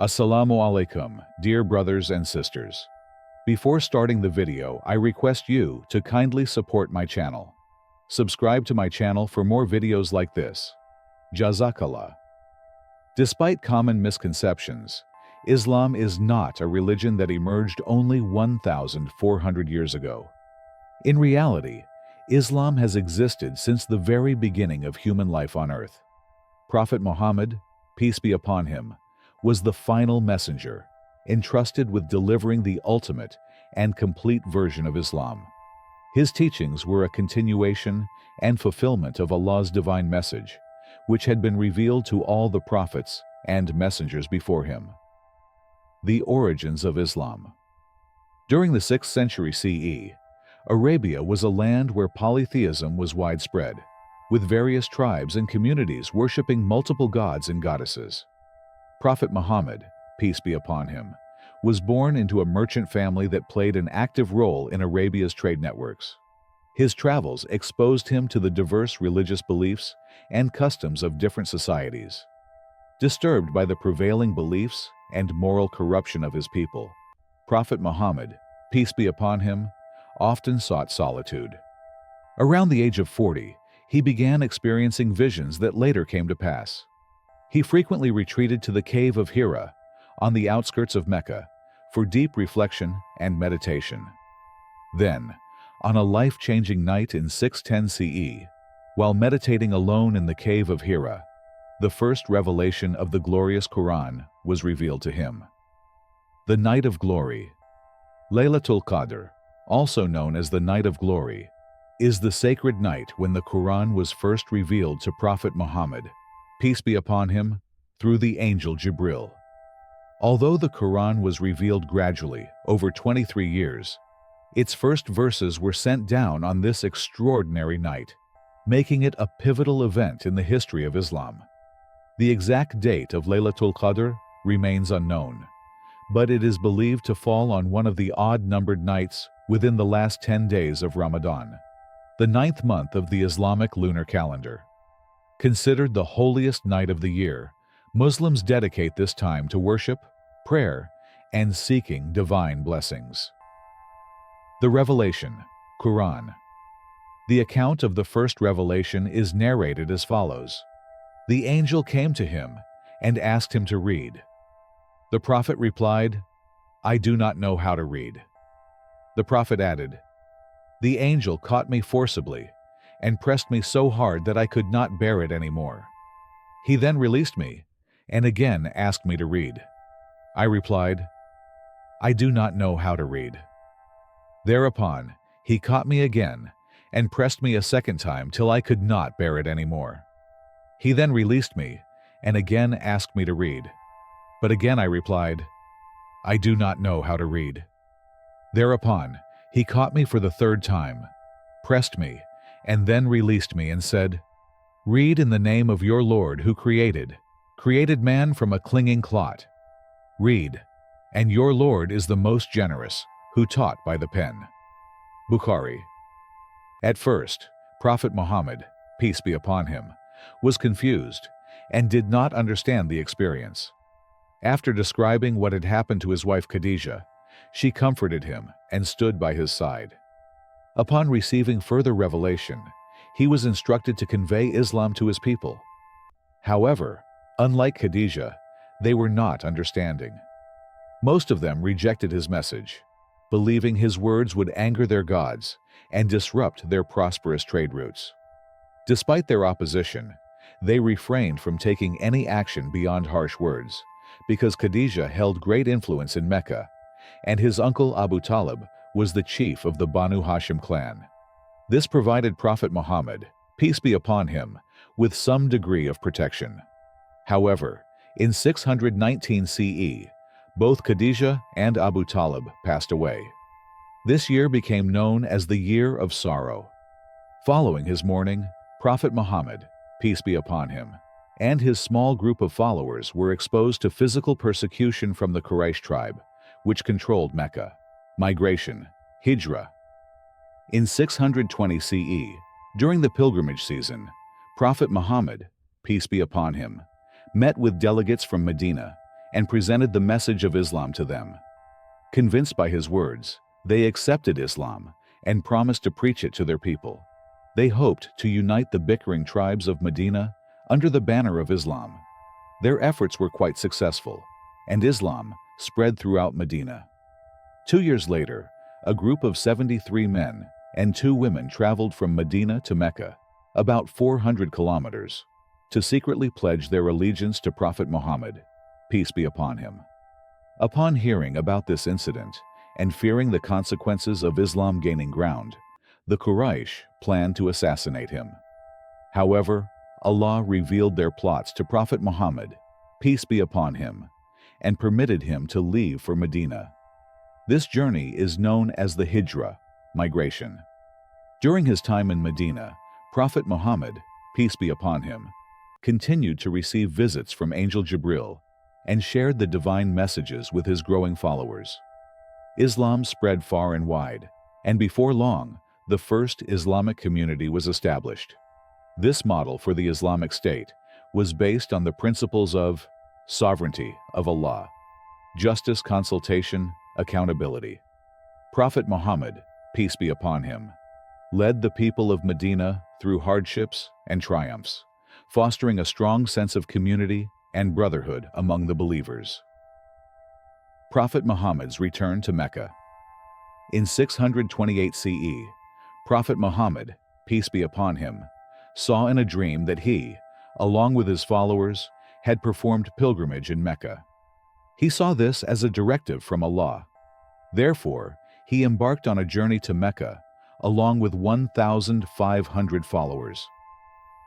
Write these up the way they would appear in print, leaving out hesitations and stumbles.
Assalamu alaikum, dear brothers and sisters. Before starting the video, I request you to kindly support my channel. Subscribe to my channel for more videos like this. Jazakallah. Despite common misconceptions, Islam is not a religion that emerged only 1,400 years ago. In reality, Islam has existed since the very beginning of human life on earth. Prophet Muhammad, peace be upon him, was the final messenger, entrusted with delivering the ultimate and complete version of Islam. His teachings were a continuation and fulfillment of Allah's divine message, which had been revealed to all the prophets and messengers before him. The origins of Islam. During the 6th century CE, Arabia was a land where polytheism was widespread, with various tribes and communities worshipping multiple gods and goddesses. Prophet Muhammad, peace be upon him, was born into a merchant family that played an active role in Arabia's trade networks. His travels exposed him to the diverse religious beliefs and customs of different societies. Disturbed by the prevailing beliefs and moral corruption of his people, Prophet Muhammad, peace be upon him, often sought solitude. Around the age of 40, he began experiencing visions that later came to pass. He frequently retreated to the cave of Hira, on the outskirts of Mecca, for deep reflection and meditation. Then, on a life-changing night in 610 CE, while meditating alone in the cave of Hira, the first revelation of the glorious Quran was revealed to him. The Night of Glory. Laylatul-Qadr, also known as the Night of Glory, is the sacred night when the Quran was first revealed to Prophet Muhammad, peace be upon him, through the angel Jibril. Although the Quran was revealed gradually over 23 years, its first verses were sent down on this extraordinary night, making it a pivotal event in the history of Islam. The exact date of Laylatul-Qadr remains unknown, but it is believed to fall on one of the odd-numbered nights within the last 10 days of Ramadan, the 9th month of the Islamic lunar calendar. Considered the holiest night of the year, Muslims dedicate this time to worship, prayer, and seeking divine blessings. The Revelation, Quran. The account of the first revelation is narrated as follows. The angel came to him and asked him to read. The prophet replied, "I do not know how to read." The prophet added, "The angel caught me forcibly and pressed me so hard that I could not bear it anymore. He then released me and again asked me to read. I replied, 'I do not know how to read.' Thereupon, he caught me again and pressed me a second time till I could not bear it anymore. He then released me and again asked me to read. But again I replied, 'I do not know how to read.' Thereupon, he caught me for the third time, pressed me, and then released me and said, 'Read in the name of your Lord who created man from a clinging clot. Read, and your Lord is the most generous, who taught by the pen.'" Bukhari. At first, Prophet Muhammad, peace be upon him, was confused and did not understand the experience. After describing what had happened to his wife Khadijah, she comforted him and stood by his side. Upon receiving further revelation, he was instructed to convey Islam to his people. However, unlike Khadijah, they were not understanding. Most of them rejected his message, believing his words would anger their gods and disrupt their prosperous trade routes. Despite their opposition, they refrained from taking any action beyond harsh words, because Khadijah held great influence in Mecca, and his uncle Abu Talib was the chief of the Banu Hashim clan. This provided Prophet Muhammad, peace be upon him, with some degree of protection. However, in 619 CE, both Khadijah and Abu Talib passed away. This year became known as the Year of Sorrow. Following his mourning, Prophet Muhammad, peace be upon him, and his small group of followers were exposed to physical persecution from the Quraysh tribe, which controlled Mecca. Migration, Hijrah. In 620 CE, during the pilgrimage season, Prophet Muhammad, peace be upon him, met with delegates from Medina and presented the message of Islam to them. Convinced by his words, they accepted Islam and promised to preach it to their people. They hoped to unite the bickering tribes of Medina under the banner of Islam. Their efforts were quite successful, and Islam spread throughout Medina. 2 years later, a group of 73 men and 2 women traveled from Medina to Mecca, about 400 kilometers, to secretly pledge their allegiance to Prophet Muhammad, peace be upon him. Upon hearing about this incident and fearing the consequences of Islam gaining ground, the Quraysh planned to assassinate him. However, Allah revealed their plots to Prophet Muhammad, peace be upon him, and permitted him to leave for Medina. This journey is known as the Hijrah, migration. During his time in Medina, Prophet Muhammad, peace be upon him, continued to receive visits from Angel Jibril and shared the divine messages with his growing followers. Islam spread far and wide, and before long, the first Islamic community was established. This model for the Islamic State was based on the principles of sovereignty of Allah, justice, consultation, accountability. Prophet Muhammad, peace be upon him, led the people of Medina through hardships and triumphs, fostering a strong sense of community and brotherhood among the believers. Prophet Muhammad's return to Mecca. In 628 CE, Prophet Muhammad, peace be upon him, saw in a dream that he, along with his followers, had performed pilgrimage in Mecca. He saw this as a directive from Allah. Therefore, he embarked on a journey to Mecca, along with 1,500 followers.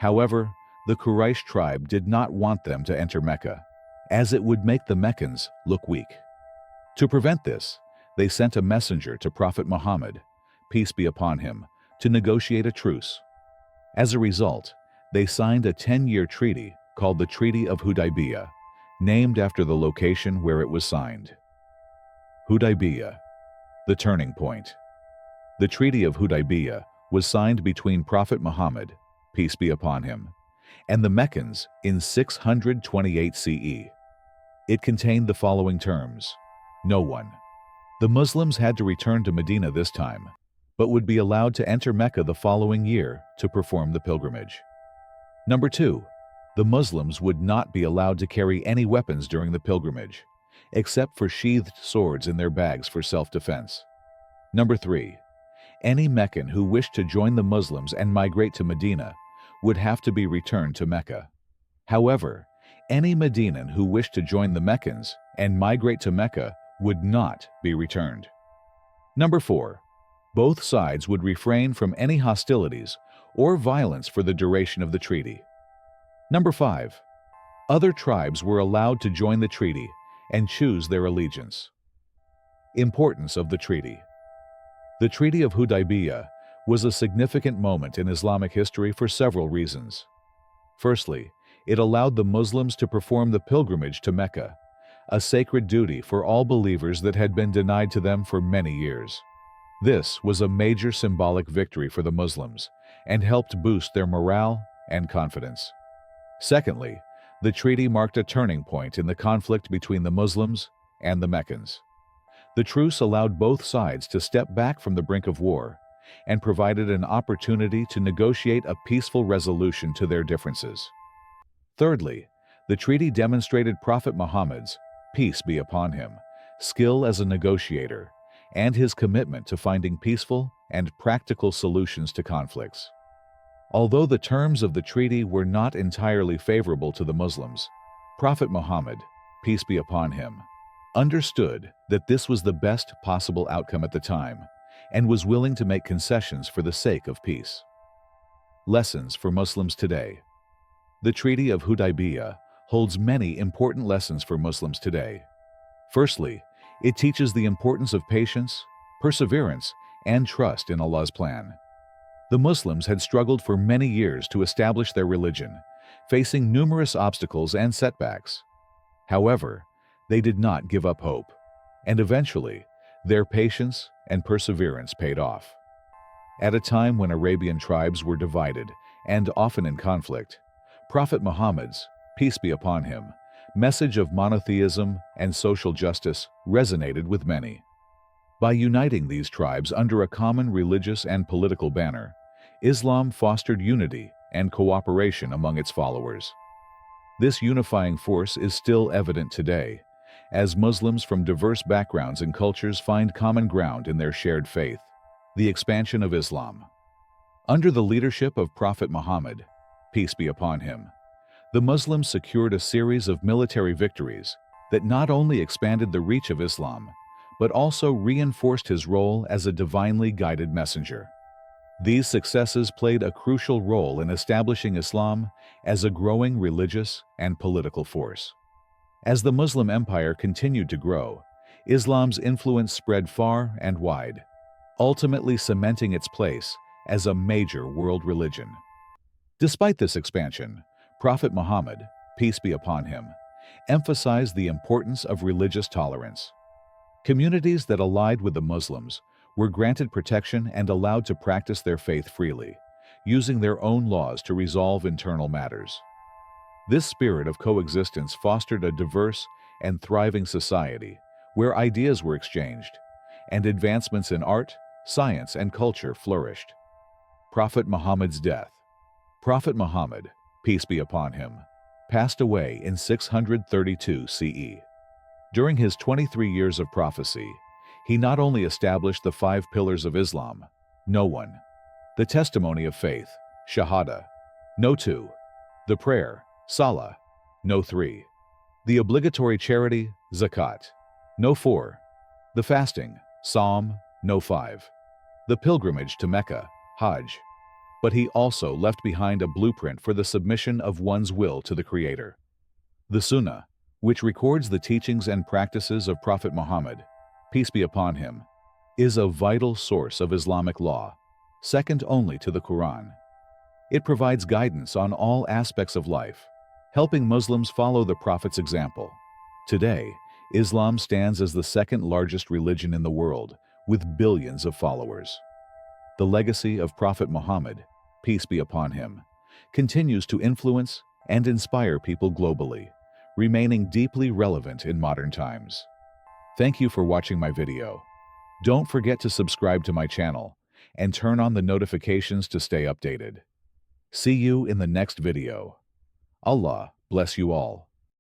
However, the Quraysh tribe did not want them to enter Mecca, as it would make the Meccans look weak. To prevent this, they sent a messenger to Prophet Muhammad, peace be upon him, to negotiate a truce. As a result, they signed a 10-year treaty called the Treaty of Hudaybiyyah, named after the location where it was signed. Hudaybiyyah, the turning point. The Treaty of Hudaybiyyah was signed between Prophet Muhammad, peace be upon him, and the Meccans in 628 CE. It contained the following terms. No one. The Muslims had to return to Medina this time, but would be allowed to enter Mecca the following year to perform the pilgrimage. Number 2. The Muslims would not be allowed to carry any weapons during the pilgrimage, except for sheathed swords in their bags for self-defense. Number 3. Any Meccan who wished to join the Muslims and migrate to Medina would have to be returned to Mecca. However, any Medinan who wished to join the Meccans and migrate to Mecca would not be returned. Number 4. Both sides would refrain from any hostilities or violence for the duration of the treaty. Number 5. Other tribes were allowed to join the treaty and choose their allegiance. Importance of the treaty. The Treaty of Hudaybiyyah was a significant moment in Islamic history for several reasons. Firstly, it allowed the Muslims to perform the pilgrimage to Mecca, a sacred duty for all believers that had been denied to them for many years. This was a major symbolic victory for the Muslims and helped boost their morale and confidence. Secondly, the treaty marked a turning point in the conflict between the Muslims and the Meccans. The truce allowed both sides to step back from the brink of war and provided an opportunity to negotiate a peaceful resolution to their differences. Thirdly, the treaty demonstrated Prophet Muhammad's, peace be upon him, skill as a negotiator and his commitment to finding peaceful and practical solutions to conflicts. Although the terms of the treaty were not entirely favorable to the Muslims, Prophet Muhammad, peace be upon him, understood that this was the best possible outcome at the time and was willing to make concessions for the sake of peace. Lessons for Muslims today. The Treaty of Hudaybiyyah holds many important lessons for Muslims today. Firstly, it teaches the importance of patience, perseverance, and trust in Allah's plan. The Muslims had struggled for many years to establish their religion, facing numerous obstacles and setbacks. However, they did not give up hope, and eventually, their patience and perseverance paid off. At a time when Arabian tribes were divided and often in conflict, Prophet Muhammad's, peace be upon him, message of monotheism and social justice resonated with many. By uniting these tribes under a common religious and political banner, Islam fostered unity and cooperation among its followers. This unifying force is still evident today, as Muslims from diverse backgrounds and cultures find common ground in their shared faith. The expansion of Islam. Under the leadership of Prophet Muhammad, peace be upon him, the Muslims secured a series of military victories that not only expanded the reach of Islam, but also reinforced his role as a divinely guided messenger. These successes played a crucial role in establishing Islam as a growing religious and political force. As the Muslim empire continued to grow, Islam's influence spread far and wide, ultimately cementing its place as a major world religion. Despite this expansion, Prophet Muhammad, peace be upon him, emphasized the importance of religious tolerance. Communities that allied with the Muslims were granted protection and allowed to practice their faith freely, using their own laws to resolve internal matters. This spirit of coexistence fostered a diverse and thriving society where ideas were exchanged, and advancements in art, science, and culture flourished. Prophet Muhammad's death. Prophet Muhammad, peace be upon him, passed away in 632 CE. During his 23 years of prophecy, he not only established the 5 pillars of Islam, no 1, the testimony of faith, Shahada, no 2, the prayer, Salah, no 3, the obligatory charity, Zakat, no 4, the fasting, Psalm, no 5, the pilgrimage to Mecca, Hajj, but he also left behind a blueprint for the submission of one's will to the Creator. The Sunnah, which records the teachings and practices of Prophet Muhammad, peace be upon him, is a vital source of Islamic law, second only to the Quran. It provides guidance on all aspects of life, helping Muslims follow the Prophet's example. Today, Islam stands as the second largest religion in the world, with billions of followers. The legacy of Prophet Muhammad, peace be upon him, continues to influence and inspire people globally, remaining deeply relevant in modern times. Thank you for watching my video. Don't forget to subscribe to my channel and turn on the notifications to stay updated. See you in the next video. Allah bless you all.